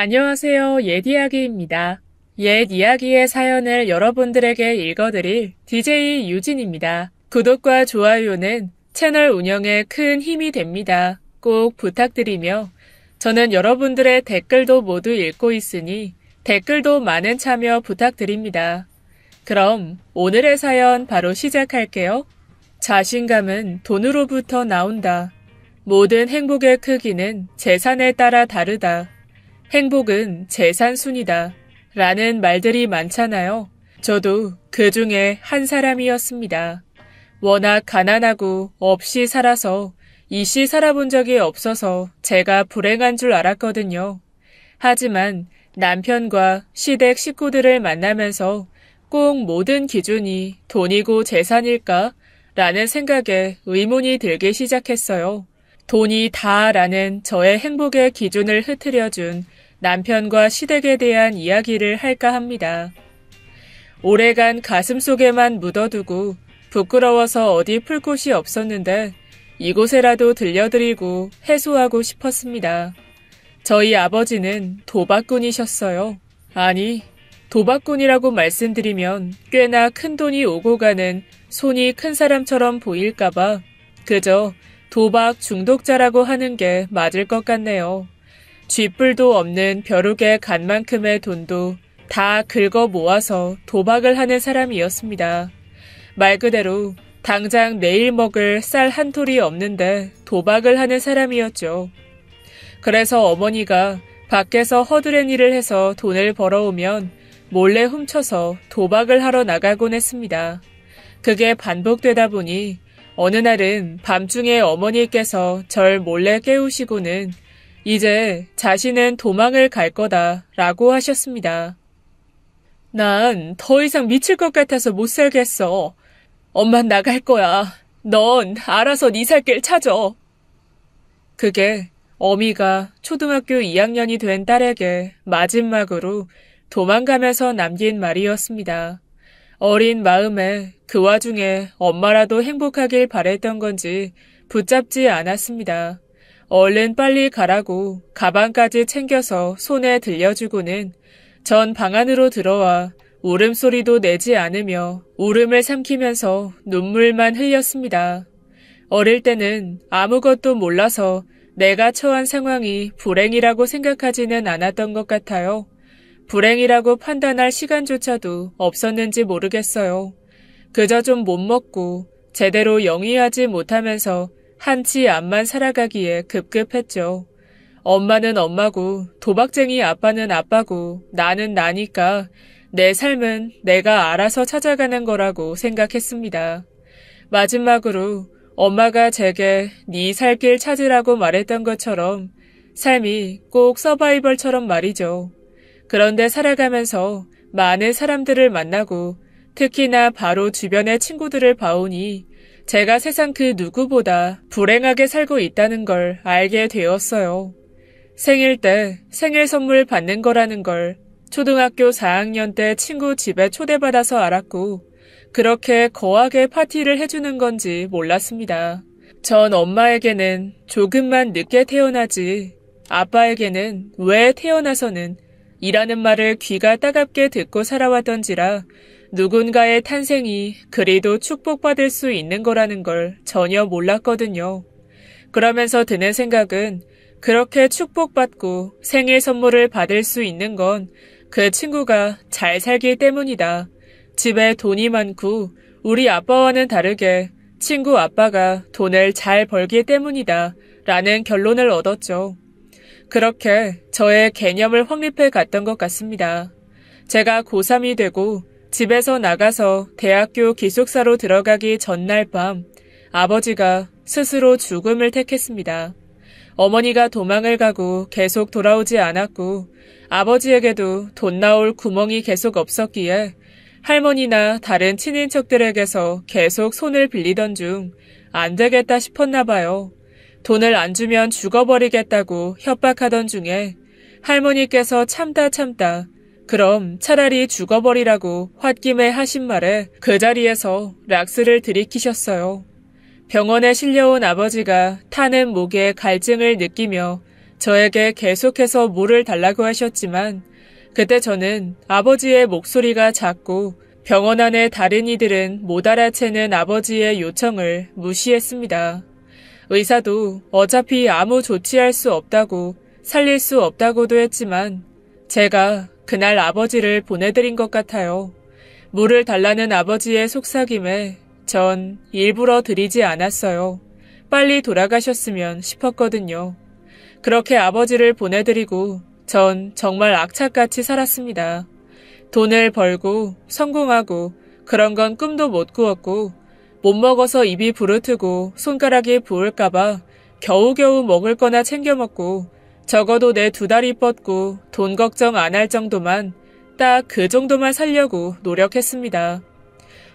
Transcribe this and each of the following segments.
안녕하세요. 옛 이야기입니다. 옛 이야기의 사연을 여러분들에게 읽어드릴 DJ 유진입니다. 구독과 좋아요는 채널 운영에 큰 힘이 됩니다. 꼭 부탁드리며 저는 여러분들의 댓글도 모두 읽고 있으니 댓글도 많은 참여 부탁드립니다. 그럼 오늘의 사연 바로 시작할게요. 자신감은 돈으로부터 나온다. 모든 행복의 크기는 재산에 따라 다르다. 행복은 재산 순이다. 라는 말들이 많잖아요. 저도 그 중에 한 사람이었습니다. 워낙 가난하고 없이 살아서 이씨 살아본 적이 없어서 제가 불행한 줄 알았거든요. 하지만 남편과 시댁 식구들을 만나면서 꼭 모든 기준이 돈이고 재산일까? 라는 생각에 의문이 들기 시작했어요. 돈이 다라는 저의 행복의 기준을 흐트려준 남편과 시댁에 대한 이야기를 할까 합니다. 오래간 가슴속에만 묻어두고 부끄러워서 어디 풀 곳이 없었는데 이곳에라도 들려드리고 해소하고 싶었습니다. 저희 아버지는 도박꾼이셨어요. 아니, 도박꾼이라고 말씀드리면 꽤나 큰 돈이 오고 가는 손이 큰 사람처럼 보일까봐 그저 도박 중독자라고 하는 게 맞을 것 같네요. 쥐뿔도 없는 벼룩의 간만큼의 돈도 다 긁어 모아서 도박을 하는 사람이었습니다. 말 그대로 당장 내일 먹을 쌀 한 톨이 없는데 도박을 하는 사람이었죠. 그래서 어머니가 밖에서 허드렛 일을 해서 돈을 벌어오면 몰래 훔쳐서 도박을 하러 나가곤 했습니다. 그게 반복되다 보니 어느 날은 밤중에 어머니께서 절 몰래 깨우시고는 이제 자신은 도망을 갈 거다 라고 하셨습니다. 난 더 이상 미칠 것 같아서 못 살겠어. 엄만 나갈 거야. 넌 알아서 네 살 길 찾아. 그게 어미가 초등학교 2학년이 된 딸에게 마지막으로 도망가면서 남긴 말이었습니다. 어린 마음에 그 와중에 엄마라도 행복하길 바랬던 건지 붙잡지 않았습니다. 얼른 빨리 가라고 가방까지 챙겨서 손에 들려주고는 전 방 안으로 들어와 울음소리도 내지 않으며 울음을 삼키면서 눈물만 흘렸습니다. 어릴 때는 아무것도 몰라서 내가 처한 상황이 불행이라고 생각하지는 않았던 것 같아요. 불행이라고 판단할 시간조차도 없었는지 모르겠어요. 그저 좀 못 먹고 제대로 영위하지 못하면서 한치 앞만 살아가기에 급급했죠. 엄마는 엄마고 도박쟁이 아빠는 아빠고 나는 나니까 내 삶은 내가 알아서 찾아가는 거라고 생각했습니다. 마지막으로 엄마가 제게 네 살 길 찾으라고 말했던 것처럼 삶이 꼭 서바이벌처럼 말이죠. 그런데 살아가면서 많은 사람들을 만나고 특히나 바로 주변의 친구들을 봐오니 제가 세상 그 누구보다 불행하게 살고 있다는 걸 알게 되었어요. 생일 때 생일 선물 받는 거라는 걸 초등학교 4학년 때 친구 집에 초대받아서 알았고 그렇게 거하게 파티를 해주는 건지 몰랐습니다. 전 엄마에게는 조금만 늦게 태어나지 아빠에게는 왜 태어나서는 이라는 말을 귀가 따갑게 듣고 살아왔던지라 누군가의 탄생이 그리도 축복받을 수 있는 거라는 걸 전혀 몰랐거든요. 그러면서 드는 생각은 그렇게 축복받고 생일 선물을 받을 수 있는 건 그 친구가 잘 살기 때문이다. 집에 돈이 많고 우리 아빠와는 다르게 친구 아빠가 돈을 잘 벌기 때문이다. 라는 결론을 얻었죠. 그렇게 저의 개념을 확립해 갔던 것 같습니다. 제가 고3이 되고 집에서 나가서 대학교 기숙사로 들어가기 전날 밤 아버지가 스스로 죽음을 택했습니다. 어머니가 도망을 가고 계속 돌아오지 않았고 아버지에게도 돈 나올 구멍이 계속 없었기에 할머니나 다른 친인척들에게서 계속 손을 빌리던 중 안 되겠다 싶었나 봐요. 돈을 안 주면 죽어버리겠다고 협박하던 중에 할머니께서 참다 그럼 차라리 죽어버리라고 홧김에 하신 말에 그 자리에서 락스를 들이키셨어요. 병원에 실려온 아버지가 타는 목에 갈증을 느끼며 저에게 계속해서 물을 달라고 하셨지만 그때 저는 아버지의 목소리가 작고 병원 안의 다른 이들은 못 알아채는 아버지의 요청을 무시했습니다. 의사도 어차피 아무 조치할 수 없다고 살릴 수 없다고도 했지만 제가 그날 아버지를 보내드린 것 같아요. 물을 달라는 아버지의 속삭임에 전 일부러 드리지 않았어요. 빨리 돌아가셨으면 싶었거든요. 그렇게 아버지를 보내드리고 전 정말 악착같이 살았습니다. 돈을 벌고 성공하고 그런 건 꿈도 못 꾸었고 못 먹어서 입이 부르트고 손가락이 부을까봐 겨우겨우 먹을 거나 챙겨 먹고 적어도 내 2다리 뻗고 돈 걱정 안 할 정도만 딱 그 정도만 살려고 노력했습니다.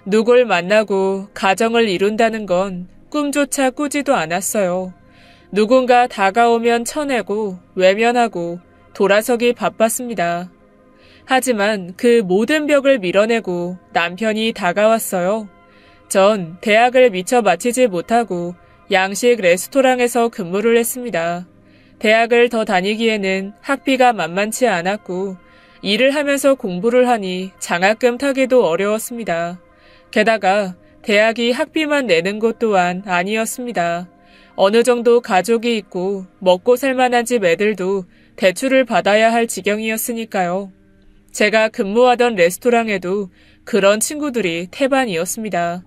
누굴 만나고 가정을 이룬다는 건 꿈조차 꾸지도 않았어요. 누군가 다가오면 쳐내고 외면하고 돌아서기 바빴습니다. 하지만 그 모든 벽을 밀어내고 남편이 다가왔어요. 전 대학을 미처 마치지 못하고 양식 레스토랑에서 근무를 했습니다. 대학을 더 다니기에는 학비가 만만치 않았고 일을 하면서 공부를 하니 장학금 타기도 어려웠습니다. 게다가 대학이 학비만 내는 곳 또한 아니었습니다. 어느 정도 가족이 있고 먹고 살만한 집 애들도 대출을 받아야 할 지경이었으니까요. 제가 근무하던 레스토랑에도 그런 친구들이 태반이었습니다.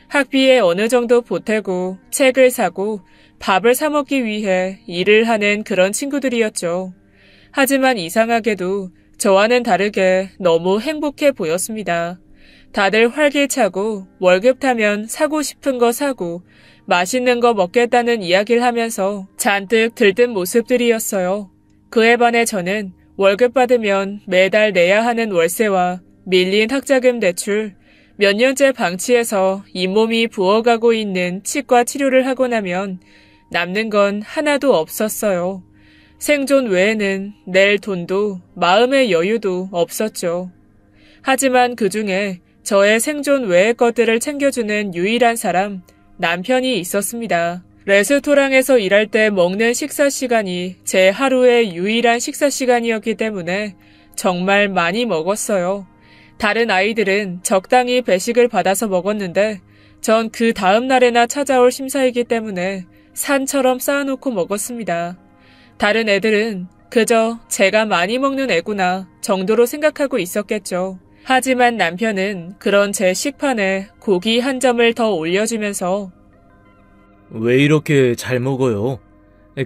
학비에 어느 정도 보태고 책을 사고 밥을 사 먹기 위해 일을 하는 그런 친구들이었죠. 하지만 이상하게도 저와는 다르게 너무 행복해 보였습니다. 다들 활기차고 월급 타면 사고 싶은 거 사고 맛있는 거 먹겠다는 이야기를 하면서 잔뜩 들뜬 모습들이었어요. 그에 반해 저는 월급 받으면 매달 내야 하는 월세와 밀린 학자금 대출, 몇 년째 방치해서 잇몸이 부어가고 있는 치과 치료를 하고 나면 남는 건 하나도 없었어요. 생존 외에는 낼 돈도 마음의 여유도 없었죠. 하지만 그 중에 저의 생존 외의 것들을 챙겨주는 유일한 사람, 남편이 있었습니다. 레스토랑에서 일할 때 먹는 식사 시간이 제 하루의 유일한 식사 시간이었기 때문에 정말 많이 먹었어요. 다른 아이들은 적당히 배식을 받아서 먹었는데 전 그 다음 날에나 찾아올 심사이기 때문에 산처럼 쌓아놓고 먹었습니다. 다른 애들은 그저 제가 많이 먹는 애구나 정도로 생각하고 있었겠죠. 하지만 남편은 그런 제 식판에 고기 한 점을 더 올려주면서 왜 이렇게 잘 먹어요?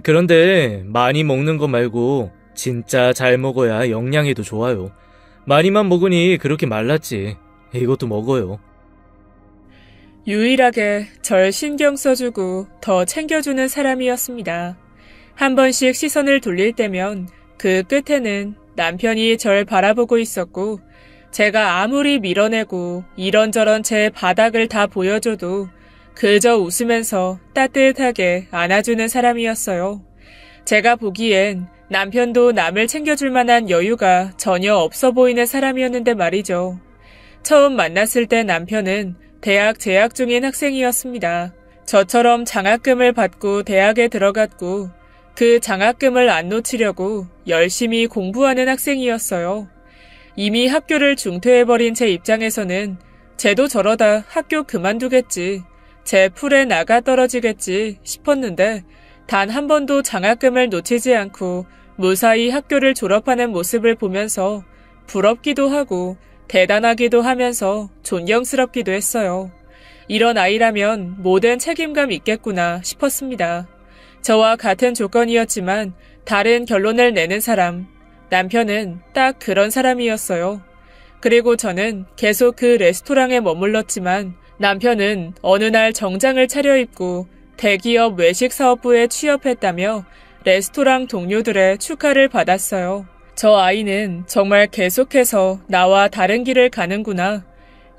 그런데 많이 먹는 거 말고 진짜 잘 먹어야 영양에도 좋아요. 많이만 먹으니 그렇게 말랐지. 이것도 먹어요. 유일하게 절 신경 써주고 더 챙겨주는 사람이었습니다. 한 번씩 시선을 돌릴 때면 그 끝에는 남편이 절 바라보고 있었고 제가 아무리 밀어내고 이런저런 제 바닥을 다 보여줘도 그저 웃으면서 따뜻하게 안아주는 사람이었어요. 제가 보기엔 남편도 남을 챙겨줄 만한 여유가 전혀 없어 보이는 사람이었는데 말이죠. 처음 만났을 때 남편은 대학 재학 중인 학생이었습니다. 저처럼 장학금을 받고 대학에 들어갔고 그 장학금을 안 놓치려고 열심히 공부하는 학생이었어요. 이미 학교를 중퇴해버린 제 입장에서는 쟤도 저러다 학교 그만두겠지, 제 풀에 나가 떨어지겠지 싶었는데 단 한 번도 장학금을 놓치지 않고 무사히 학교를 졸업하는 모습을 보면서 부럽기도 하고 대단하기도 하면서 존경스럽기도 했어요. 이런 아이라면 모든 책임감 있겠구나 싶었습니다. 저와 같은 조건이었지만 다른 결론을 내는 사람, 남편은 딱 그런 사람이었어요. 그리고 저는 계속 그 레스토랑에 머물렀지만 남편은 어느 날 정장을 차려입고 대기업 외식사업부에 취업했다며 레스토랑 동료들의 축하를 받았어요. 저 아이는 정말 계속해서 나와 다른 길을 가는구나.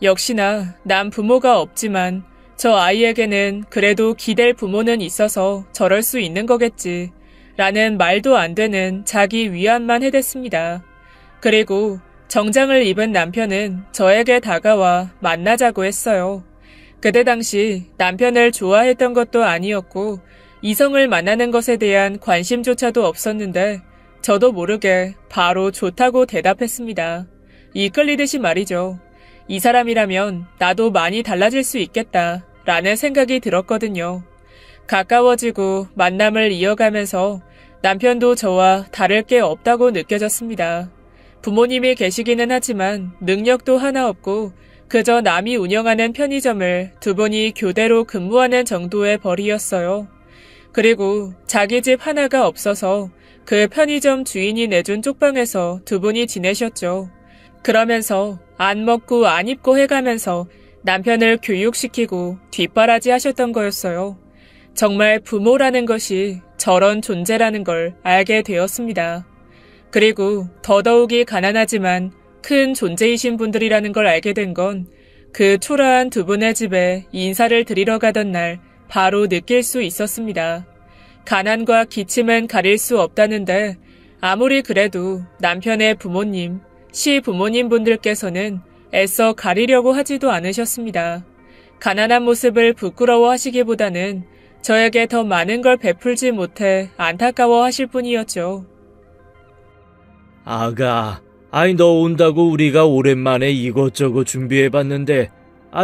역시나 난 부모가 없지만 저 아이에게는 그래도 기댈 부모는 있어서 저럴 수 있는 거겠지. 라는 말도 안 되는 자기 위안만 해댔습니다. 그리고 정장을 입은 남편은 저에게 다가와 만나자고 했어요. 그때 당시 남편을 좋아했던 것도 아니었고 이성을 만나는 것에 대한 관심조차도 없었는데 저도 모르게 바로 좋다고 대답했습니다. 이끌리듯이 말이죠. 이 사람이라면 나도 많이 달라질 수 있겠다 라는 생각이 들었거든요. 가까워지고 만남을 이어가면서 남편도 저와 다를 게 없다고 느껴졌습니다. 부모님이 계시기는 하지만 능력도 하나 없고 그저 남이 운영하는 편의점을 두 분이 교대로 근무하는 정도의 벌이였어요. 그리고 자기 집 하나가 없어서 그 편의점 주인이 내준 쪽방에서 두 분이 지내셨죠. 그러면서 안 먹고 안 입고 해가면서 남편을 교육시키고 뒷바라지 하셨던 거였어요. 정말 부모라는 것이 저런 존재라는 걸 알게 되었습니다. 그리고 더더욱이 가난하지만 큰 존재이신 분들이라는 걸 알게 된 건 그 초라한 두 분의 집에 인사를 드리러 가던 날 바로 느낄 수 있었습니다. 가난과 기침은 가릴 수 없다는데 아무리 그래도 남편의 부모님, 시부모님 분들께서는 애써 가리려고 하지도 않으셨습니다. 가난한 모습을 부끄러워하시기보다는 저에게 더 많은 걸 베풀지 못해 안타까워하실 뿐이었죠. 아가, 아이 너 온다고 우리가 오랜만에 이것저것 준비해봤는데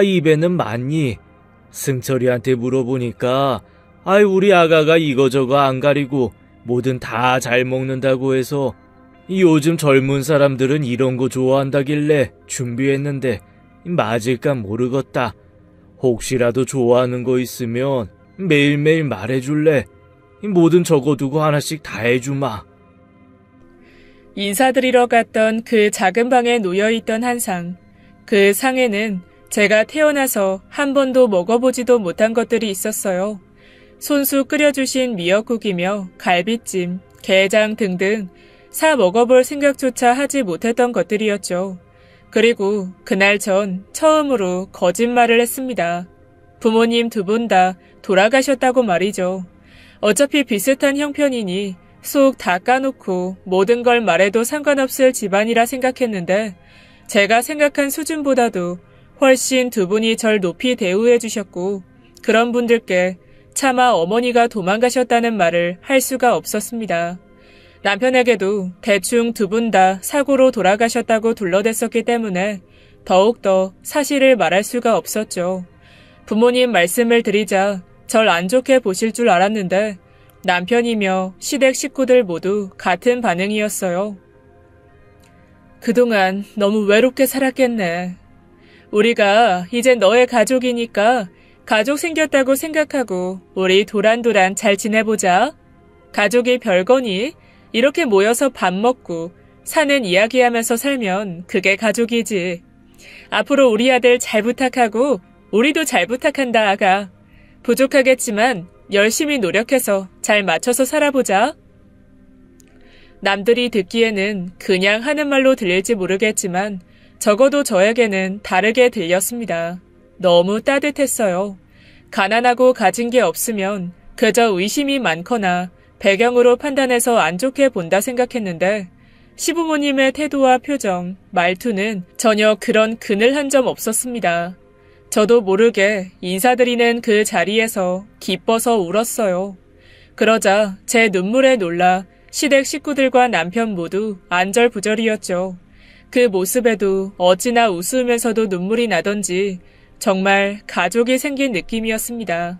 입에는 맞니? 승철이한테 물어보니까 우리 아가가 이거저거 안 가리고 뭐든 다 잘 먹는다고 해서 요즘 젊은 사람들은 이런 거 좋아한다길래 준비했는데 맞을까 모르겠다. 혹시라도 좋아하는 거 있으면 매일매일 말해줄래? 뭐든 적어두고 하나씩 다 해주마. 인사드리러 갔던 그 작은 방에 놓여있던 한 상. 그 상에는 제가 태어나서 한 번도 먹어보지도 못한 것들이 있었어요. 손수 끓여주신 미역국이며 갈비찜, 게장 등등 사 먹어볼 생각조차 하지 못했던 것들이었죠. 그리고 그날 전 처음으로 거짓말을 했습니다. 부모님 두 분 다 돌아가셨다고 말이죠. 어차피 비슷한 형편이니 속 다 까놓고 모든 걸 말해도 상관없을 집안이라 생각했는데 제가 생각한 수준보다도 훨씬 두 분이 절 높이 대우해 주셨고 그런 분들께 차마 어머니가 도망가셨다는 말을 할 수가 없었습니다. 남편에게도 대충 두 분 다 사고로 돌아가셨다고 둘러댔었기 때문에 더욱더 사실을 말할 수가 없었죠. 부모님 말씀을 드리자 절 안 좋게 보실 줄 알았는데 남편이며 시댁 식구들 모두 같은 반응이었어요. 그동안 너무 외롭게 살았겠네. 우리가 이제 너의 가족이니까 가족 생겼다고 생각하고 우리 도란도란 잘 지내보자. 가족이 별거니? 이렇게 모여서 밥 먹고 사는 이야기하면서 살면 그게 가족이지. 앞으로 우리 아들 잘 부탁하고 우리도 잘 부탁한다 아가. 부족하겠지만 열심히 노력해서 잘 맞춰서 살아보자. 남들이 듣기에는 그냥 하는 말로 들릴지 모르겠지만 적어도 저에게는 다르게 들렸습니다. 너무 따뜻했어요. 가난하고 가진 게 없으면 그저 의심이 많거나 배경으로 판단해서 안 좋게 본다 생각했는데 시부모님의 태도와 표정, 말투는 전혀 그런 그늘 한 점 없었습니다. 저도 모르게 인사드리는 그 자리에서 기뻐서 울었어요. 그러자 제 눈물에 놀라 시댁 식구들과 남편 모두 안절부절이었죠. 그 모습에도 어찌나 웃으면서도 눈물이 나던지 정말 가족이 생긴 느낌이었습니다.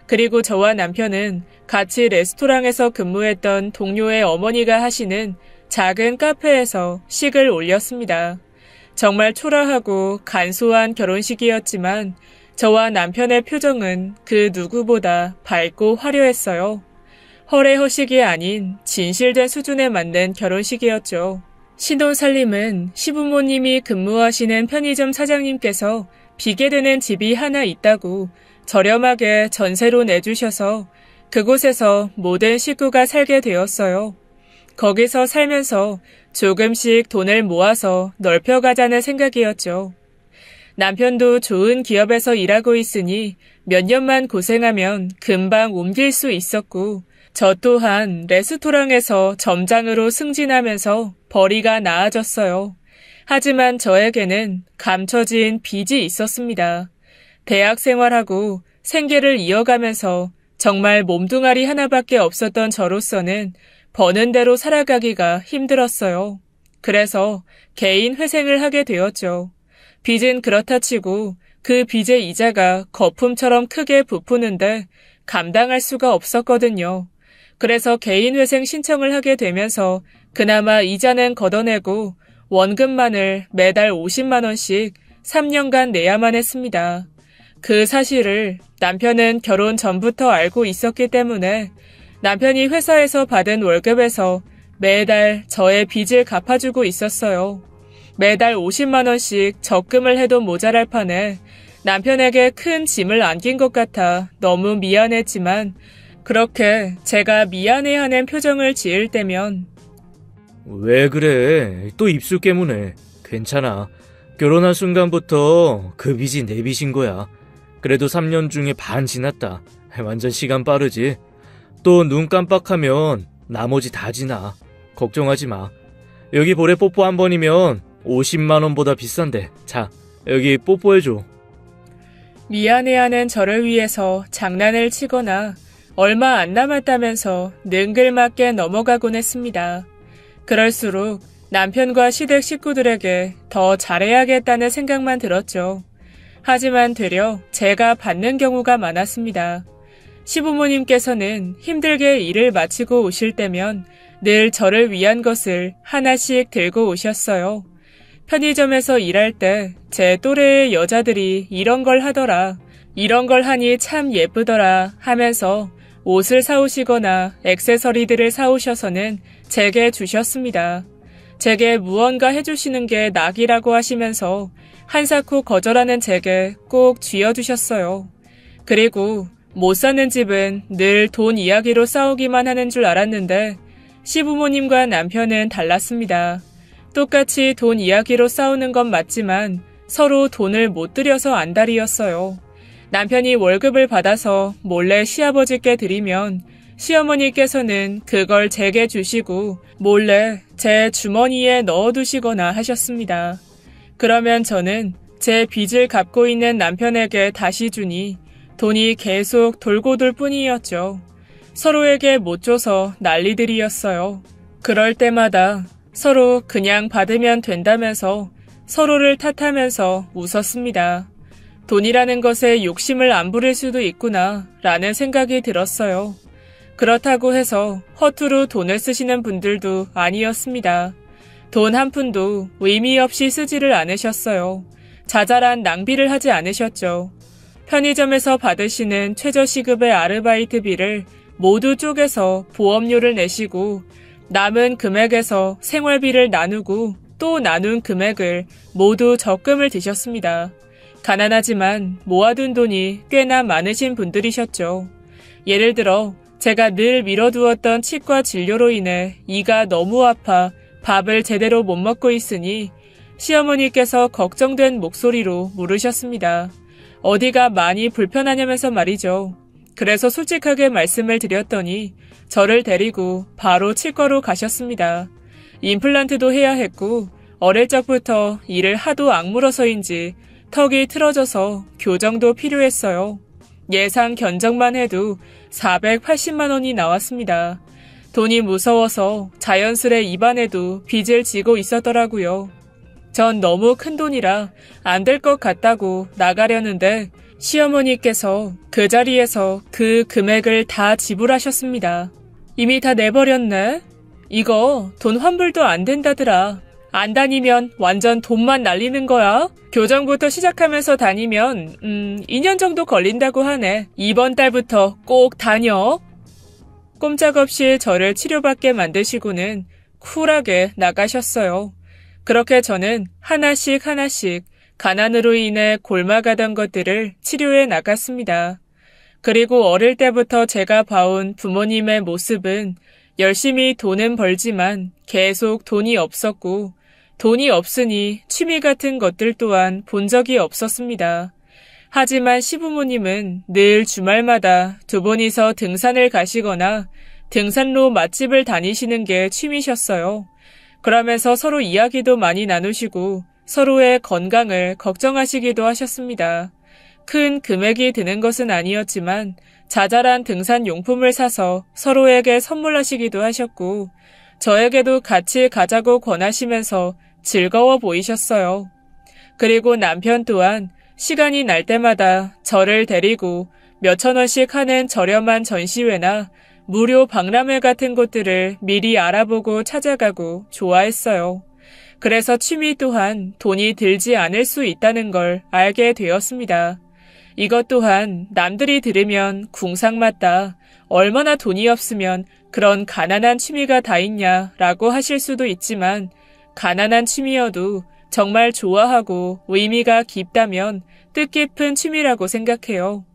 그리고 저와 남편은 같이 레스토랑에서 근무했던 동료의 어머니가 하시는 작은 카페에서 식을 올렸습니다. 정말 초라하고 간소한 결혼식이었지만 저와 남편의 표정은 그 누구보다 밝고 화려했어요. 허례허식이 아닌 진실된 수준에 맞는 결혼식이었죠. 신혼살림은 시부모님이 근무하시는 편의점 사장님께서 비게 되는 집이 하나 있다고 저렴하게 전세로 내주셔서 그곳에서 모든 식구가 살게 되었어요. 거기서 살면서 조금씩 돈을 모아서 넓혀가자는 생각이었죠. 남편도 좋은 기업에서 일하고 있으니 몇 년만 고생하면 금방 옮길 수 있었고 저 또한 레스토랑에서 점장으로 승진하면서 벌이가 나아졌어요. 하지만 저에게는 감춰진 빚이 있었습니다. 대학 생활하고 생계를 이어가면서 정말 몸뚱아리 하나밖에 없었던 저로서는 버는 대로 살아가기가 힘들었어요. 그래서 개인 회생을 하게 되었죠. 빚은 그렇다 치고 그 빚의 이자가 거품처럼 크게 부푸는데 감당할 수가 없었거든요. 그래서 개인 회생 신청을 하게 되면서 그나마 이자는 걷어내고 원금만을 매달 50만 원씩 3년간 내야만 했습니다. 그 사실을 남편은 결혼 전부터 알고 있었기 때문에 남편이 회사에서 받은 월급에서 매달 저의 빚을 갚아주고 있었어요. 매달 50만 원씩 적금을 해도 모자랄 판에 남편에게 큰 짐을 안긴 것 같아 너무 미안했지만 그렇게 제가 미안해하는 표정을 지을 때면 왜 그래? 또 입술 깨무네. 괜찮아. 결혼한 순간부터 그 빚이 내 빚인 거야. 그래도 3년 중에 반 지났다. 완전 시간 빠르지? 또 눈 깜빡하면 나머지 다 지나. 걱정하지 마. 여기 볼에 뽀뽀 한 번이면 50만 원보다 비싼데. 자, 여기 뽀뽀해줘. 미안해하는 저를 위해서 장난을 치거나 얼마 안 남았다면서 능글맞게 넘어가곤 했습니다. 그럴수록 남편과 시댁 식구들에게 더 잘해야겠다는 생각만 들었죠. 하지만 되려 제가 받는 경우가 많았습니다. 시부모님께서는 힘들게 일을 마치고 오실 때면 늘 저를 위한 것을 하나씩 들고 오셨어요. 편의점에서 일할 때 제 또래의 여자들이 이런 걸 하더라, 이런 걸 하니 참 예쁘더라 하면서 옷을 사오시거나 액세서리들을 사오셔서는 제게 주셨습니다. 제게 무언가 해주시는 게 낙이라고 하시면서 한사코 거절하는 제게 꼭 쥐어주셨어요. 그리고 못 사는 집은 늘 돈 이야기로 싸우기만 하는 줄 알았는데 시부모님과 남편은 달랐습니다. 똑같이 돈 이야기로 싸우는 건 맞지만 서로 돈을 못 들여서 안달이었어요. 남편이 월급을 받아서 몰래 시아버지께 드리면 시어머니께서는 그걸 제게 주시고 몰래 제 주머니에 넣어두시거나 하셨습니다. 그러면 저는 제 빚을 갚고 있는 남편에게 다시 주니 돈이 계속 돌고 돌 뿐이었죠. 서로에게 못 줘서 난리들이었어요. 그럴 때마다 서로 그냥 받으면 된다면서 서로를 탓하면서 웃었습니다. 돈이라는 것에 욕심을 안 부릴 수도 있구나 라는 생각이 들었어요. 그렇다고 해서 허투루 돈을 쓰시는 분들도 아니었습니다. 돈 한 푼도 의미 없이 쓰지를 않으셨어요. 자잘한 낭비를 하지 않으셨죠. 편의점에서 받으시는 최저시급의 아르바이트비를 모두 쪼개서 보험료를 내시고 남은 금액에서 생활비를 나누고 또 나눈 금액을 모두 적금을 드셨습니다. 가난하지만 모아둔 돈이 꽤나 많으신 분들이셨죠. 예를 들어 제가 늘 미뤄두었던 치과 진료로 인해 이가 너무 아파 밥을 제대로 못 먹고 있으니 시어머니께서 걱정된 목소리로 물으셨습니다. 어디가 많이 불편하냐면서 말이죠. 그래서 솔직하게 말씀을 드렸더니 저를 데리고 바로 치과로 가셨습니다. 임플란트도 해야 했고 어릴 적부터 이를 하도 악물어서인지 턱이 틀어져서 교정도 필요했어요. 예상 견적만 해도 480만 원이 나왔습니다. 돈이 무서워서 자연스레 입안에도 빚을 지고 있었더라고요. 전 너무 큰 돈이라 안 될 것 같다고 나가려는데 시어머니께서 그 자리에서 그 금액을 다 지불하셨습니다. 이미 다 내버렸네? 이거 돈 환불도 안 된다더라. 안 다니면 완전 돈만 날리는 거야. 교정부터 시작하면서 다니면 2년 정도 걸린다고 하네. 이번 달부터 꼭 다녀. 꼼짝없이 저를 치료받게 만드시고는 쿨하게 나가셨어요. 그렇게 저는 하나씩 가난으로 인해 골마가던 것들을 치료해 나갔습니다. 그리고 어릴 때부터 제가 봐온 부모님의 모습은 열심히 돈은 벌지만 계속 돈이 없었고 돈이 없으니 취미 같은 것들 또한 본 적이 없었습니다. 하지만 시부모님은 늘 주말마다 두 분이서 등산을 가시거나 등산로 맛집을 다니시는 게 취미셨어요. 그러면서 서로 이야기도 많이 나누시고 서로의 건강을 걱정하시기도 하셨습니다. 큰 금액이 드는 것은 아니었지만 자잘한 등산 용품을 사서 서로에게 선물하시기도 하셨고, 저에게도 같이 가자고 권하시면서 즐거워 보이셨어요. 그리고 남편 또한 시간이 날 때마다 저를 데리고 몇천 원씩 하는 저렴한 전시회나 무료 박람회 같은 곳들을 미리 알아보고 찾아가고 좋아했어요. 그래서 취미 또한 돈이 들지 않을 수 있다는 걸 알게 되었습니다. 이것 또한 남들이 들으면 궁상맞다, 얼마나 돈이 없으면 그런 가난한 취미가 다 있냐라고 하실 수도 있지만, 가난한 취미여도 정말 좋아하고 의미가 깊다면 뜻깊은 취미라고 생각해요.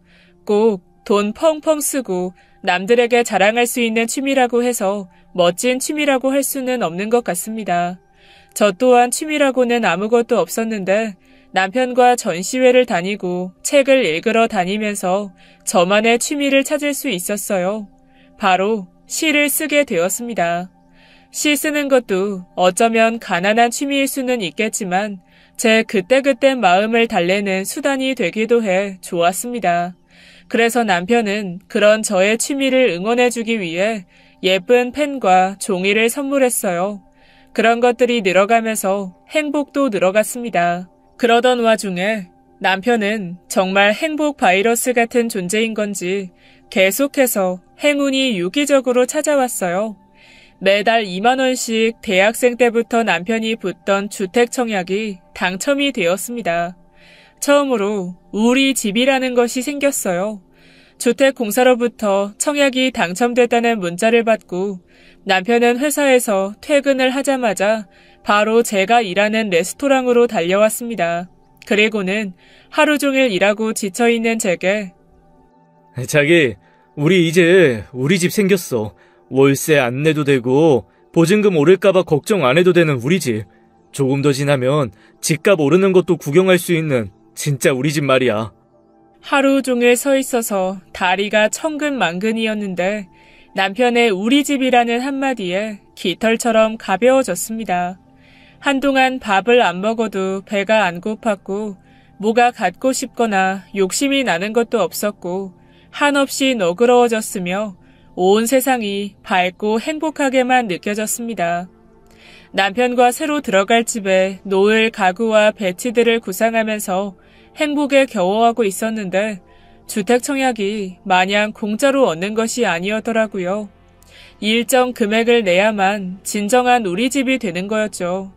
꼭 돈 펑펑 쓰고 남들에게 자랑할 수 있는 취미라고 해서 멋진 취미라고 할 수는 없는 것 같습니다. 저 또한 취미라고는 아무것도 없었는데 남편과 전시회를 다니고 책을 읽으러 다니면서 저만의 취미를 찾을 수 있었어요. 바로 시를 쓰게 되었습니다. 시 쓰는 것도 어쩌면 가난한 취미일 수는 있겠지만 제 그때그때 마음을 달래는 수단이 되기도 해 좋았습니다. 그래서 남편은 그런 저의 취미를 응원해주기 위해 예쁜 펜과 종이를 선물했어요. 그런 것들이 늘어가면서 행복도 늘어갔습니다. 그러던 와중에 남편은 정말 행복 바이러스 같은 존재인 건지 계속해서 행운이 유기적으로 찾아왔어요. 매달 2만 원씩 대학생 때부터 남편이 붓던 주택 청약이 당첨이 되었습니다. 처음으로 우리 집이라는 것이 생겼어요. 주택공사로부터 청약이 당첨됐다는 문자를 받고 남편은 회사에서 퇴근을 하자마자 바로 제가 일하는 레스토랑으로 달려왔습니다. 그리고는 하루 종일 일하고 지쳐있는 제게 자기, 우리 이제 우리 집 생겼어. 월세 안 내도 되고 보증금 오를까봐 걱정 안 해도 되는 우리 집. 조금 더 지나면 집값 오르는 것도 구경할 수 있는 진짜 우리 집 말이야. 하루 종일 서 있어서 다리가 천근만근이었는데 남편의 우리 집이라는 한마디에 깃털처럼 가벼워졌습니다. 한동안 밥을 안 먹어도 배가 안 고팠고 뭐가 갖고 싶거나 욕심이 나는 것도 없었고 한없이 너그러워졌으며 온 세상이 밝고 행복하게만 느껴졌습니다. 남편과 새로 들어갈 집에 놓을 가구와 배치들을 구상하면서 행복에 겨워하고 있었는데 주택 청약이 마냥 공짜로 얻는 것이 아니었더라고요. 일정 금액을 내야만 진정한 우리 집이 되는 거였죠.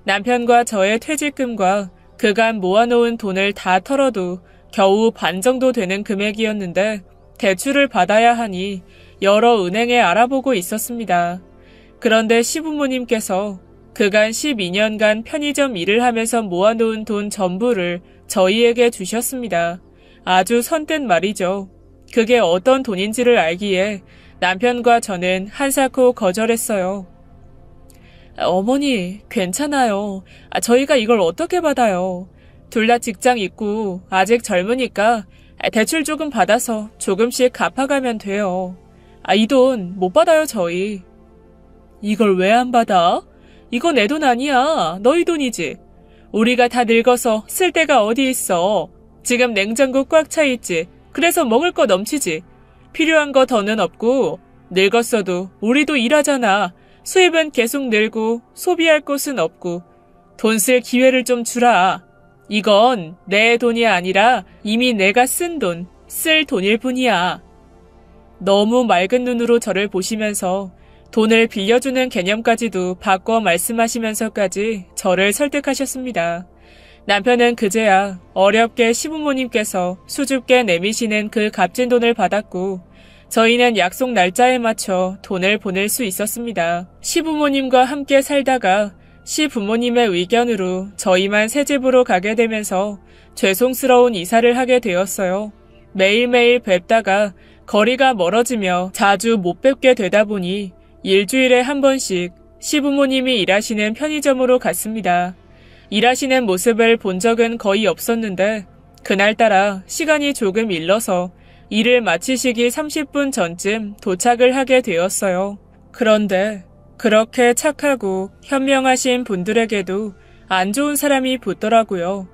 남편과 저의 퇴직금과 그간 모아놓은 돈을 다 털어도 겨우 반 정도 되는 금액이었는데 대출을 받아야 하니 여러 은행에 알아보고 있었습니다. 그런데 시부모님께서 그간 12년간 편의점 일을 하면서 모아놓은 돈 전부를 저희에게 주셨습니다. 아주 선뜻 말이죠. 그게 어떤 돈인지를 알기에 남편과 저는 한사코 거절했어요. 어머니, 괜찮아요. 저희가 이걸 어떻게 받아요? 둘 다 직장 있고 아직 젊으니까 대출 조금 받아서 조금씩 갚아가면 돼요. 이 돈 못 받아요, 저희. 이걸 왜 안 받아? 이거 내 돈 아니야. 너희 돈이지. 우리가 다 늙어서 쓸 데가 어디 있어. 지금 냉장고 꽉 차 있지. 그래서 먹을 거 넘치지. 필요한 거 더는 없고 늙었어도 우리도 일하잖아. 수입은 계속 늘고 소비할 곳은 없고 돈 쓸 기회를 좀 주라. 이건 내 돈이 아니라 이미 내가 쓴 돈, 쓸 돈일 뿐이야. 너무 맑은 눈으로 저를 보시면서 돈을 빌려주는 개념까지도 바꿔 말씀하시면서까지 저를 설득하셨습니다. 남편은 그제야 어렵게 시부모님께서 수줍게 내미시는 그 값진 돈을 받았고 저희는 약속 날짜에 맞춰 돈을 보낼 수 있었습니다. 시부모님과 함께 살다가 시부모님의 의견으로 저희만 새집으로 가게 되면서 죄송스러운 이사를 하게 되었어요. 매일매일 뵙다가 거리가 멀어지며 자주 못 뵙게 되다 보니 일주일에 한 번씩 시부모님이 일하시는 편의점으로 갔습니다. 일하시는 모습을 본 적은 거의 없었는데 그날따라 시간이 조금 일러서 일을 마치시기 30분 전쯤 도착을 하게 되었어요. 그런데 그렇게 착하고 현명하신 분들에게도 안 좋은 사람이 붙더라고요.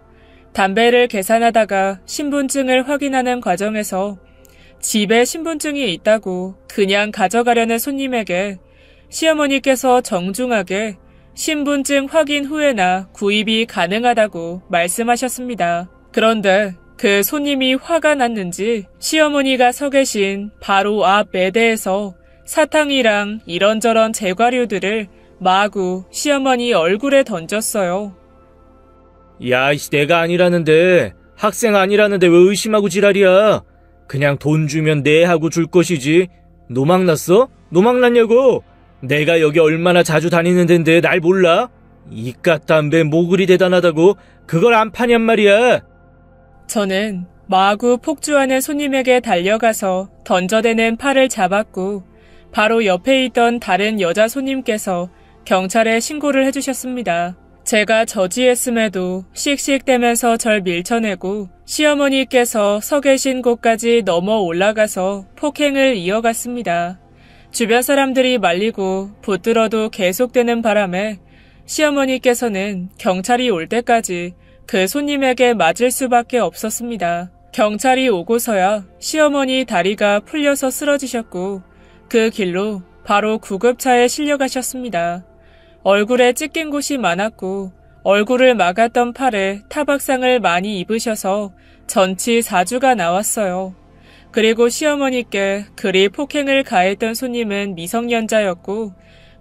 담배를 계산하다가 신분증을 확인하는 과정에서 집에 신분증이 있다고 그냥 가져가려는 손님에게 시어머니께서 정중하게 신분증 확인 후에나 구입이 가능하다고 말씀하셨습니다. 그런데 그 손님이 화가 났는지 시어머니가 서 계신 바로 앞 매대에서 사탕이랑 이런저런 제과류들을 마구 시어머니 얼굴에 던졌어요. 야, 내가 아니라는데, 학생 아니라는데 왜 의심하고 지랄이야? 그냥 돈 주면 네 하고 줄 것이지. 노망났어? 노망났냐고? 내가 여기 얼마나 자주 다니는 데인데 날 몰라? 이깟 담배 모글이 대단하다고 그걸 안 파냔 말이야. 저는 마구 폭주하는 손님에게 달려가서 던져대는 팔을 잡았고 바로 옆에 있던 다른 여자 손님께서 경찰에 신고를 해주셨습니다. 제가 저지했음에도 씩씩대면서 절 밀쳐내고 시어머니께서 서 계신 곳까지 넘어 올라가서 폭행을 이어갔습니다. 주변 사람들이 말리고 붙들어도 계속되는 바람에 시어머니께서는 경찰이 올 때까지 그 손님에게 맞을 수밖에 없었습니다. 경찰이 오고서야 시어머니 다리가 풀려서 쓰러지셨고 그 길로 바로 구급차에 실려가셨습니다. 얼굴에 찢긴 곳이 많았고 얼굴을 막았던 팔에 타박상을 많이 입으셔서 전치 4주가 나왔어요. 그리고 시어머니께 그리 폭행을 가했던 손님은 미성년자였고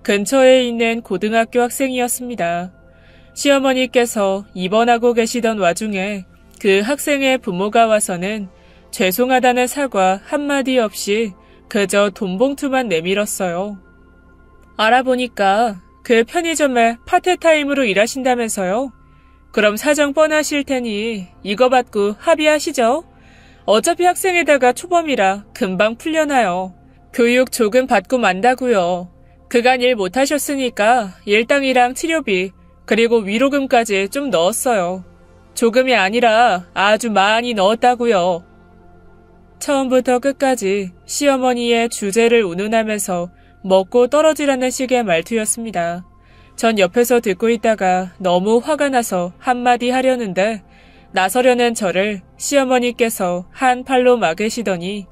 근처에 있는 고등학교 학생이었습니다. 시어머니께서 입원하고 계시던 와중에 그 학생의 부모가 와서는 죄송하다는 사과 한마디 없이 그저 돈봉투만 내밀었어요. 알아보니까 그 편의점에 파트타임으로 일하신다면서요? 그럼 사정 뻔하실 테니 이거 받고 합의하시죠. 어차피 학생에다가 초범이라 금방 풀려나요. 교육 조금 받고 만다고요. 그간 일 못하셨으니까 일당이랑 치료비 그리고 위로금까지 좀 넣었어요. 조금이 아니라 아주 많이 넣었다고요. 처음부터 끝까지 시어머니의 주제를 운운하면서 먹고 떨어지라는 식의 말투였습니다. 전 옆에서 듣고 있다가 너무 화가 나서 한마디 하려는데 나서려는 저를 시어머니께서 한 팔로 막으시더니